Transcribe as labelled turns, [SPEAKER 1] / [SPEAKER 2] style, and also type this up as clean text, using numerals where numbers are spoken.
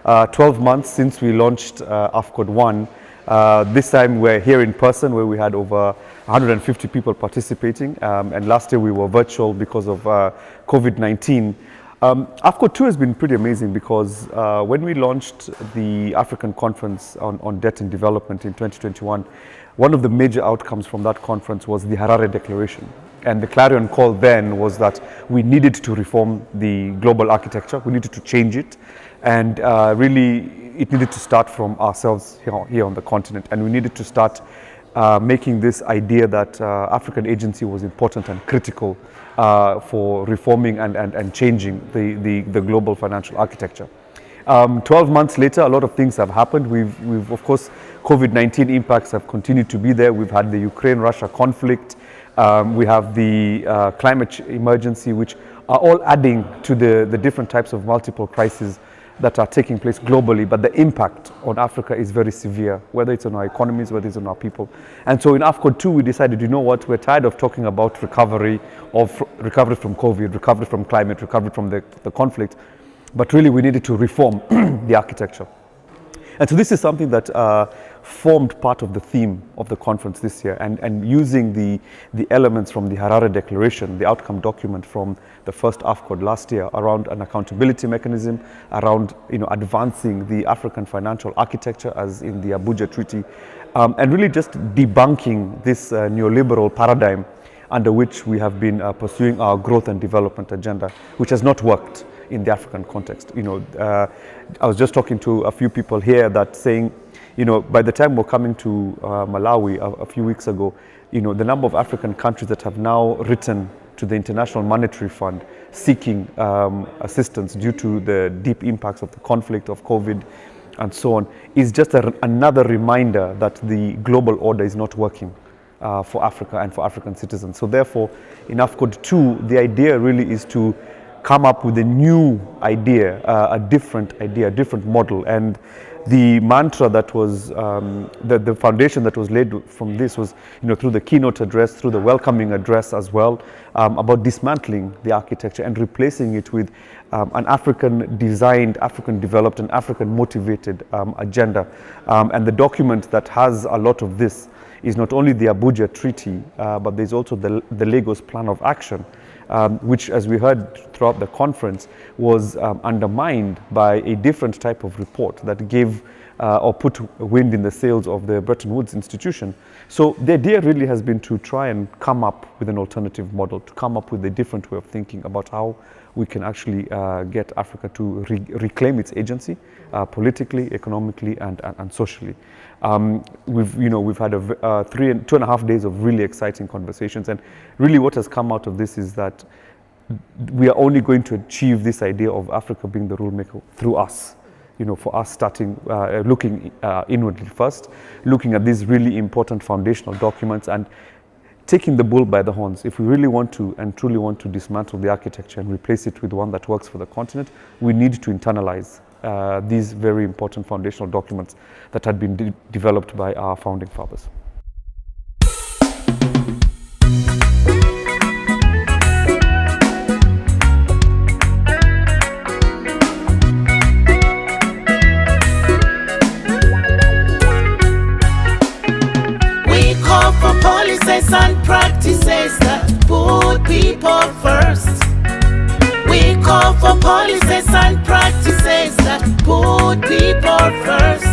[SPEAKER 1] 12 months since we launched AFCoDD 1. This time we're here in person, where we had over 150 people participating, and last year we were virtual because of COVID-19. AFCoDD 2 has been pretty amazing because when we launched the African Conference on Debt and Development in 2021, one of the major outcomes from that conference was the Harare Declaration. And the clarion call then was that we needed to reform the global architecture, we needed to change it, and really it needed to start from ourselves here on the continent, and we needed to start making this idea that African agency was important and critical for reforming and changing the global financial architecture. 12 months later, a lot of things have happened. We've of course, COVID-19 impacts have continued to be there. We've had the Ukraine-Russia conflict. We have the climate emergency, which are all adding to the different types of multiple crises that are taking place globally, but the impact on Africa is very severe, whether it's on our economies, whether it's on our people. And so in AFCoDD 2, we decided, you know what, we're tired of talking about recovery from COVID, recovery from climate, recovery from the conflict, but really we needed to reform the architecture. And so this is something that formed part of the theme of the conference this year, and using the elements from the Harare Declaration, the outcome document from the first AFCoDD last year, around an accountability mechanism, around advancing the African financial architecture as in the Abuja Treaty, and really just debunking this neoliberal paradigm under which we have been pursuing our growth and development agenda, which has not worked in the African context. I was just talking to a few people here that saying, by the time we're coming to Malawi a few weeks ago, the number of African countries that have now written to the International Monetary Fund seeking assistance due to the deep impacts of the conflict, of COVID, and so on, is just another reminder that the global order is not working for Africa and for African citizens. So therefore, in AFCoDD 2, the idea really is to come up with a new idea, a different model. And the mantra that was, the foundation that was laid from this was, through the keynote address, through the welcoming address as well, about dismantling the architecture and replacing it with an African designed, African developed, and African motivated agenda. And the document that has a lot of this is not only the Abuja Treaty, but there's also the Lagos Plan of Action, which, as we heard throughout the conference, was undermined by a different type of report that gave or put wind in the sails of the Bretton Woods institution. So the idea really has been to try and come up with an alternative model, to come up with a different way of thinking about how we can actually get Africa to reclaim its agency politically, economically, and socially. We've had 2.5 days of really exciting conversations, and really what has come out of this is that we are only going to achieve this idea of Africa being the rule maker through us. For us starting looking inwardly first, looking at these really important foundational documents and taking the bull by the horns. If we really want to and truly want to dismantle the architecture and replace it with one that works for the continent, we need to internalize these very important foundational documents that had been developed by our founding fathers.
[SPEAKER 2] Policies and practices that put people first. We call for policies and practices that put people first.